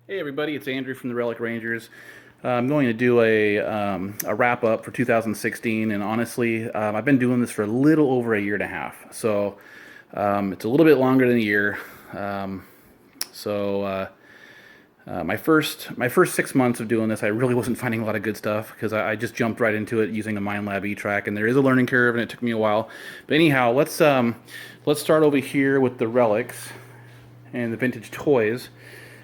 Hey everybody, it's Andrew from the Relic Rangers. I'm going to do a wrap up for 2016, and honestly, I've been doing this for a little over a year and a half, so it's a little bit longer than a year. Um, so my first 6 months of doing this, I really wasn't finding a lot of good stuff because I just jumped right into it using a MindLab E-Track, and there is a learning curve, and it took me a while. But anyhow, let's start over here with the relics and the vintage toys.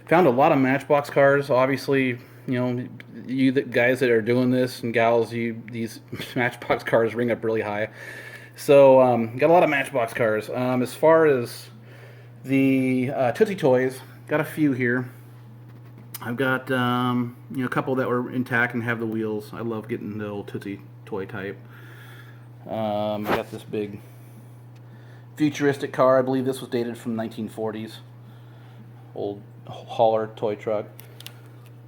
Found a lot of Matchbox cars. Obviously, you know, you the guys that are doing this and gals, these Matchbox cars ring up really high. So got a lot of Matchbox cars. As far as the Tootsie Toys, got a few here. I've got a couple that were intact and have the wheels. I love getting the old Tootsie Toy type. I got this big futuristic car. I believe this was dated from 1940s. Old hauler toy truck.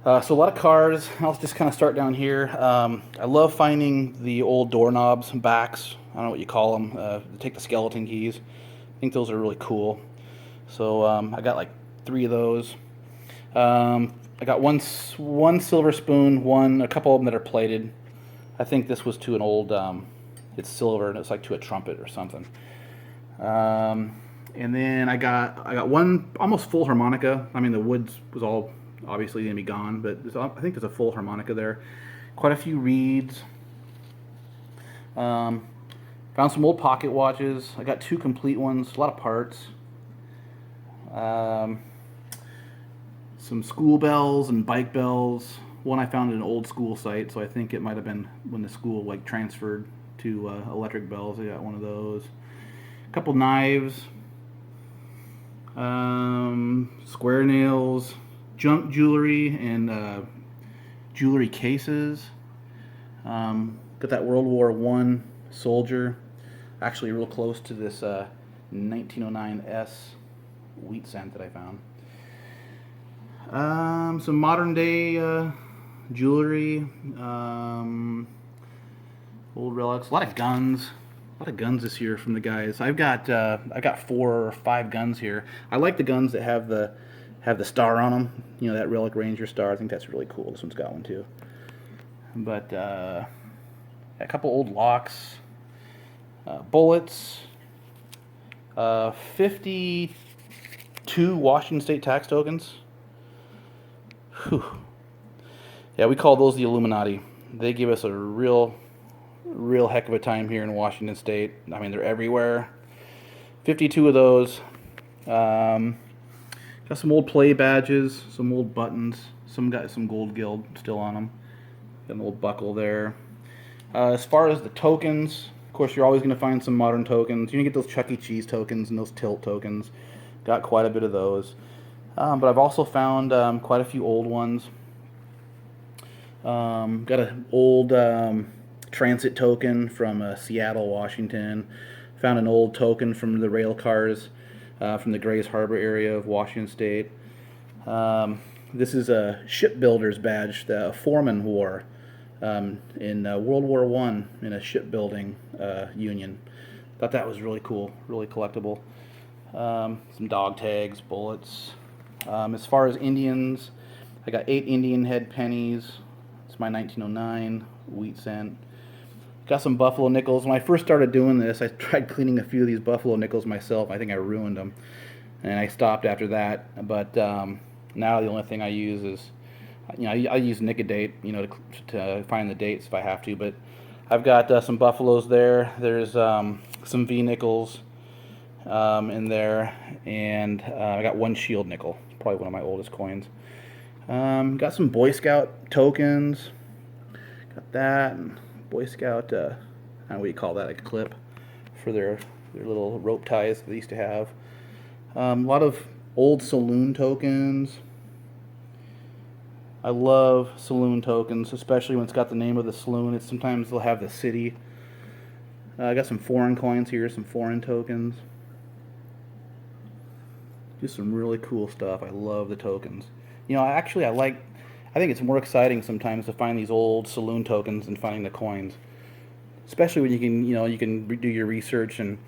So a lot of cars. I'll just kind of start down here. I love finding the old doorknobs, backs. I don't know what you call them. Take the skeleton keys. I think those are really cool. So I got like 3 of those. I got one silver spoon, a couple of them that are plated. I think this was to an old. It's silver and it's like to a trumpet or something. And then I got one almost full harmonica. I mean, the wood was all obviously going to be gone, but I think there's a full harmonica there. Quite a few reeds. Found some old pocket watches. I got 2 complete ones, a lot of parts. Some school bells and bike bells. One I found at an old school site, so I think it might have been when the school like transferred to electric bells. I got one of those. A couple knives. Square nails, junk jewelry, and jewelry cases. Got that World War I soldier, actually real close to this 1909 S wheat cent that I found. Some modern day jewelry, old relics, a lot of guns. A lot of guns this year from the guys. I got 4 or 5 guns here. I like the guns that have the star on them. You know, that Relic Ranger star. I think that's really cool. This one's got one too. But a couple old locks, bullets, 52 Washington State tax tokens. Whew. Yeah, we call those the Illuminati. They give us a real heck of a time here in Washington State. I mean, they're everywhere. 52 of those. Got some old play badges, some old buttons. Some got some gold gild still on them. Got an old buckle there. As far as the tokens, of course, you're always going to find some modern tokens. You can get those Chuck E. Cheese tokens and those Tilt tokens. Got quite a bit of those. But I've also found quite a few old ones. Got an old transit token from Seattle, Washington. Found an old token from the rail cars from the Grays Harbor area of Washington State. This is a shipbuilder's badge that a foreman wore in World War I in a shipbuilding union. Thought that was really cool, really collectible. Some dog tags, bullets. As far as Indians, I got 8 Indian head pennies. It's my 1909 wheat cent. Got some buffalo nickels. When I first started doing this, I tried cleaning a few of these buffalo nickels myself. I think I ruined them, and I stopped after that. But now the only thing I use is, I use Nicodate, to find the dates if I have to. But I've got some buffaloes there. There's some V nickels in there, and I got 1 shield nickel. It's probably one of my oldest coins. Got some Boy Scout tokens. Got that, and Boy Scout, I don't know what you call that, like a clip for their little rope ties they used to have. A lot of old saloon tokens. I love saloon tokens, especially when it's got the name of the saloon. Sometimes they'll have the city. I got some foreign coins here, some foreign tokens. Just some really cool stuff. I love the tokens. You know, I think it's more exciting sometimes to find these old saloon tokens than finding the coins. Especially when you can do your research and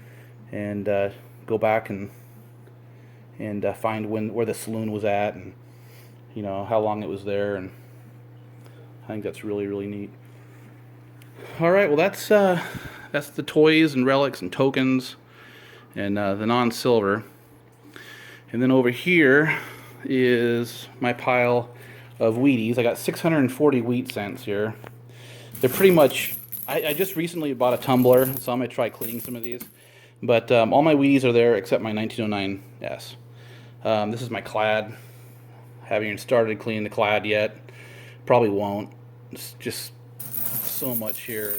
go back and find where the saloon was at, and how long it was there, and I think that's really, really neat. All right, well that's the toys and relics and tokens and the non-silver. And then over here is my pile of Wheaties. I got 640 wheat cents here. They're pretty much, I just recently bought a tumbler, so I'm going to try cleaning some of these. But all my Wheaties are there except my 1909S. This is my clad. Haven't even started cleaning the clad yet. Probably won't. It's just so much here.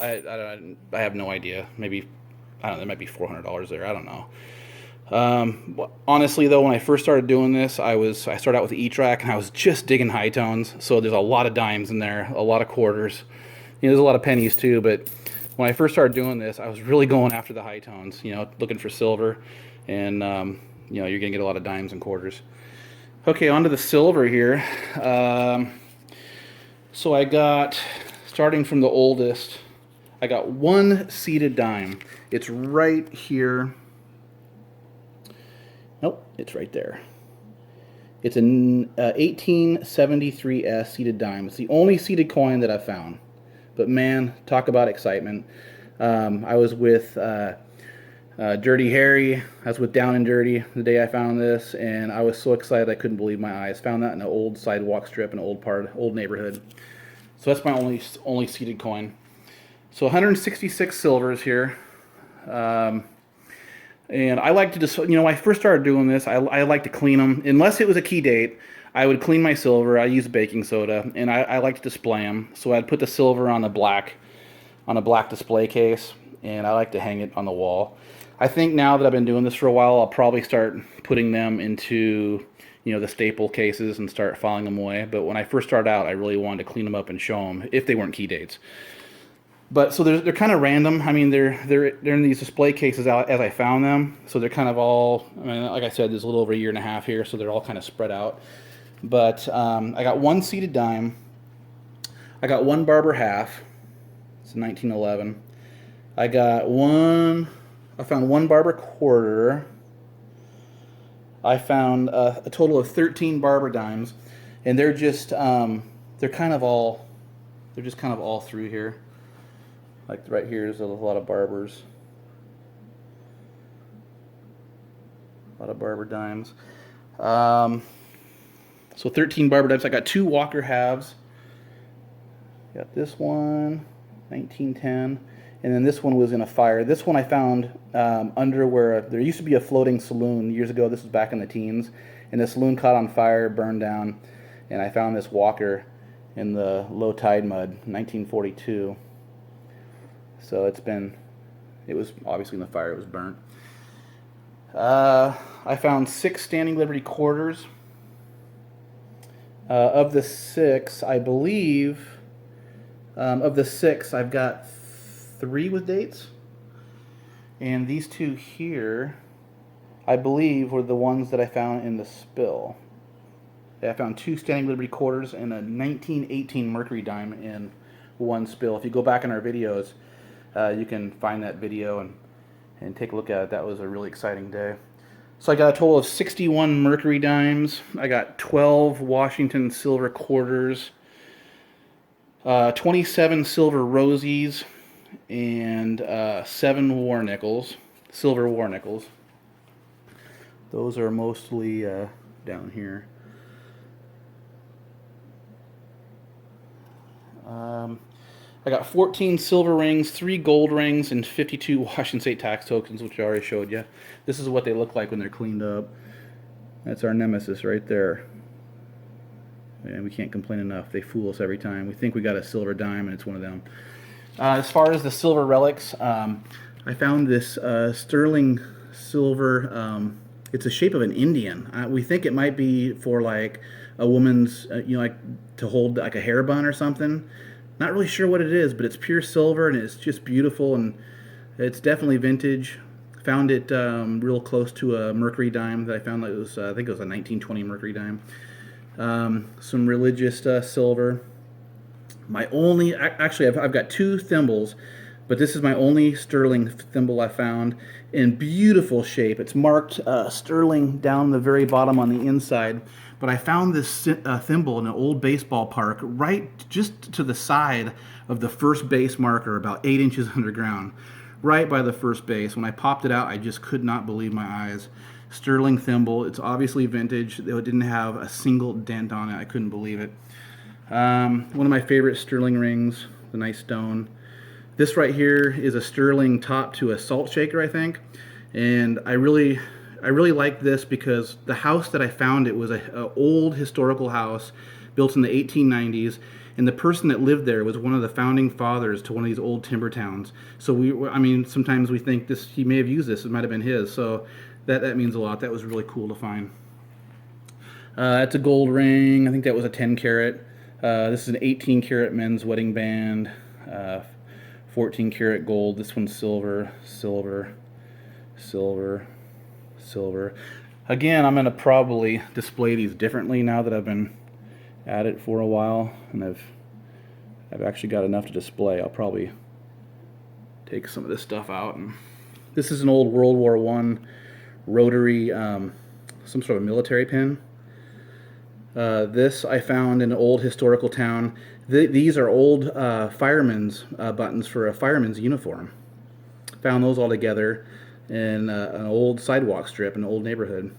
I have no idea. Maybe, I don't know, there might be $400 there. I don't know. Honestly though, when I first started doing this, I started out with the E-track, and I was just digging high tones. So there's a lot of dimes in there, a lot of quarters. There's a lot of pennies too, but when I first started doing this, I was really going after the high tones, looking for silver, and you're gonna get a lot of dimes and quarters. Okay, on to the silver here. So I got, starting from the oldest, I got one seated dime. It's right here. Nope, it's right there. It's an 1873S seated dime. It's the only seated coin that I've found. But man, talk about excitement. I was with Dirty Harry. I was with Down and Dirty the day I found this, and I was so excited I couldn't believe my eyes. Found that in an old sidewalk strip in an old neighborhood. So that's my only seated coin. So 166 silvers here. And I like to just, when I first started doing this, I like to clean them. Unless it was a key date, I would clean my silver. I use baking soda, and I like to display them. So I'd put the silver on a black display case, and I like to hang it on the wall. I think now that I've been doing this for a while, I'll probably start putting them into, the staple cases and start filing them away. But when I first started out, I really wanted to clean them up and show them if they weren't key dates. But so they're kind of random. I mean, they're in these display cases as I found them. So they're kind of all, like I said, there's a little over a year and a half here, so they're all kind of spread out. But I got one seated dime. I got one Barber half. It's 1911. I found one Barber quarter. I found a total of 13 Barber dimes, and they're just they're kind of all through here. Like right here is a lot of Barbers. A lot of Barber dimes. So 13 Barber dimes. I got two Walker halves. Got this one, 1910. And then this one was in a fire. This one I found under where there used to be a floating saloon years ago. This was back in the teens. And the saloon caught on fire, burned down. And I found this Walker in the low tide mud, 1942. So it was obviously in the fire, it was burnt. I found 6 Standing Liberty quarters. Of the 6, I believe, I've got 3 with dates. And these 2 here, I believe, were the ones that I found in the spill. I found 2 Standing Liberty quarters and a 1918 Mercury dime in one spill. If you go back in our videos, you can find that video and take a look at it. That was a really exciting day. So I got a total of 61 Mercury dimes. I got 12 Washington silver quarters, 27 silver rosies, and 7 war nickels, silver war nickels. Those are mostly down here. I got 14 silver rings, 3 gold rings, and 52 Washington State tax tokens, which I already showed you. This is what they look like when they're cleaned up. That's our nemesis right there. And we can't complain enough. They fool us every time. We think we got a silver dime, and it's one of them. As far as the silver relics, I found this sterling silver. It's a shape of an Indian. We think it might be for like a woman's, like to hold like a hair bun or something. Not really sure what it is, but it's pure silver and it's just beautiful, and it's definitely vintage. Found it real close to a mercury dime that I found. That it was, I think it was a 1920 mercury dime. Some religious silver. Actually, I've got two thimbles, but this is my only sterling thimble I found in beautiful shape. It's marked sterling down the very bottom on the inside, but I found this thimble in an old baseball park right just to the side of the first base marker, about 8 inches underground, right by the first base. When I popped it out, I just could not believe my eyes. Sterling thimble. It's obviously vintage. It didn't have a single dent on it. I couldn't believe it. One of my favorite sterling rings, the nice stone. This right here is a sterling top to a salt shaker, I think. And I really like this because the house that I found, it was an old historical house built in the 1890s. And the person that lived there was one of the founding fathers to one of these old timber towns. So sometimes we think he may have used this. It might have been his. So that means a lot. That was really cool to find. That's a gold ring. I think that was a 10 carat. This is an 18 karat men's wedding band. 14 karat gold. This one's silver, silver, silver, silver. Again, I'm going to probably display these differently now that I've been at it for a while, and I've actually got enough to display. I'll probably take some of this stuff out. And this is an old World War I rotary, some sort of military pin. This I found in an old historical town. These are old firemen's buttons for a fireman's uniform. Found those all together in an old sidewalk strip in an old neighborhood.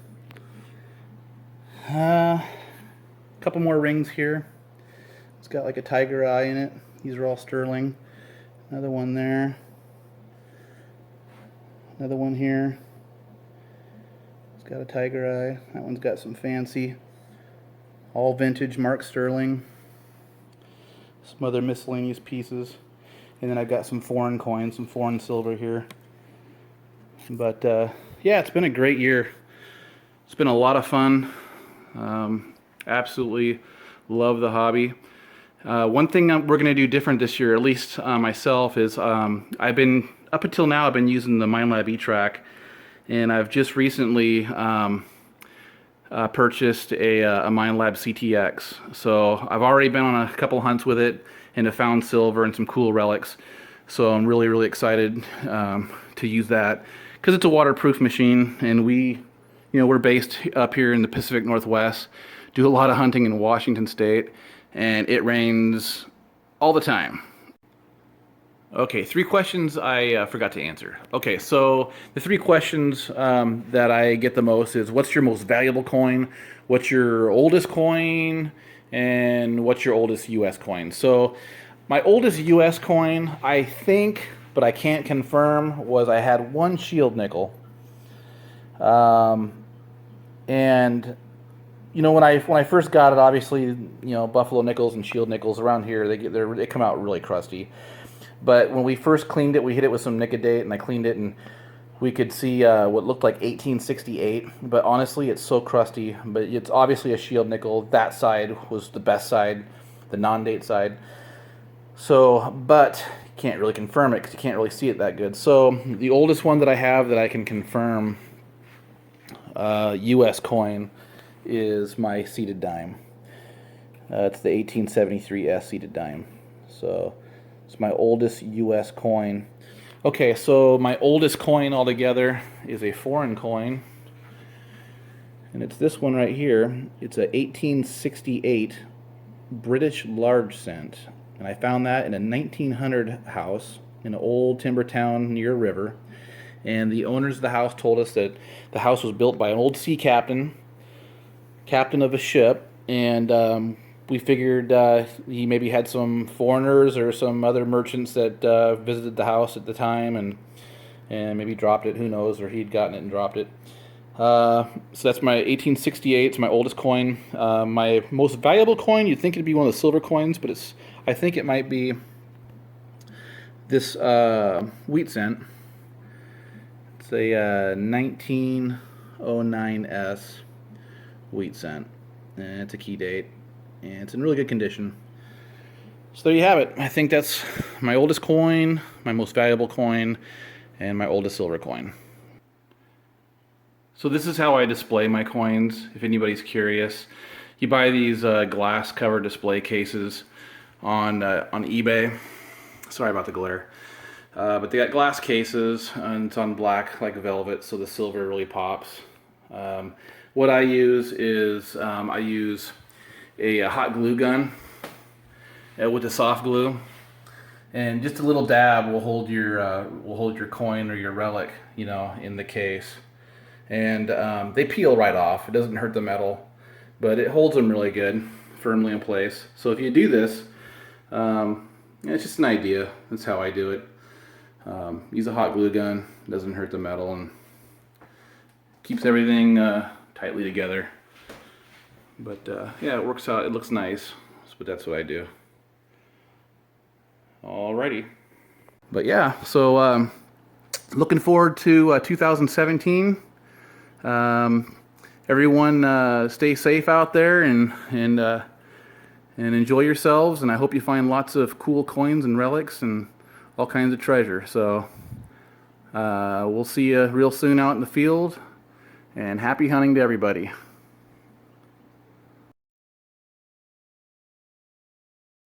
Couple more rings here. It's got like a tiger eye in it. These are all sterling. Another one there. Another one here. It's got a tiger eye. That one's got some fancy, all vintage marked sterling. Some other miscellaneous pieces. And then I've got some foreign coins, some foreign silver here. But yeah, it's been a great year. It's been a lot of fun. Absolutely love the hobby. One thing we're going to do different this year, at least myself, is up until now I've been using the Minelab E-Track, and I've just recently purchased a Minelab CTX. So I've already been on a couple hunts with it and have found silver and some cool relics. So I'm really excited to use that because it's a waterproof machine, and we're based up here in the Pacific Northwest, do a lot of hunting in Washington State, and it rains all the time. Okay, 3 questions I forgot to answer. Okay, so the 3 questions that I get the most is, what's your most valuable coin, what's your oldest coin, and what's your oldest US coin? So my oldest US coin, I think, but I can't confirm, was I had one shield nickel. And when I first got it, obviously, buffalo nickels and shield nickels around here, they come out really crusty. But when we first cleaned it, we hit it with some Nicodate, and I cleaned it, and we could see what looked like 1868. But honestly, it's so crusty. But it's obviously a shield nickel. That side was the best side, the non-date side. So, but you can't really confirm it because you can't really see it that good. So the oldest one that I have that I can confirm U.S. coin is my seated dime. It's the 1873 seated dime. So it's my oldest U.S. coin. Okay, so my oldest coin altogether is a foreign coin, and it's this one right here. It's a 1868 British large cent, and I found that in a 1900 house in an old timber town near a river. And the owners of the house told us that the house was built by an old sea captain of a ship, and we figured he maybe had some foreigners or some other merchants that visited the house at the time and maybe dropped it, who knows, or he'd gotten it and dropped it. So that's my 1868. It's my oldest coin. My most valuable coin, you'd think it'd be one of the silver coins, but I think it might be this wheat cent. It's a 1909S wheat cent. And it's a key date. And it's in really good condition. So there you have it. I think that's my oldest coin, my most valuable coin, and my oldest silver coin. So this is how I display my coins, if anybody's curious. You buy these glass cover display cases on eBay. Sorry about the glare. But they got glass cases, and it's on black like velvet, so the silver really pops. What I use is I use a hot glue gun with a soft glue, and just a little dab will hold your coin or your relic, you know, in the case. And they peel right off. It doesn't hurt the metal, but it holds them really good, firmly in place. So if you do this, it's just an idea. That's how I do it. Use a hot glue gun. It doesn't hurt the metal and keeps everything tightly together. But yeah, it works out. It looks nice, but that's what I do. Alrighty. But yeah, so looking forward to 2017. Everyone stay safe out there and enjoy yourselves, and I hope you find lots of cool coins and relics and all kinds of treasure. So we'll see you real soon out in the field, and happy hunting to everybody.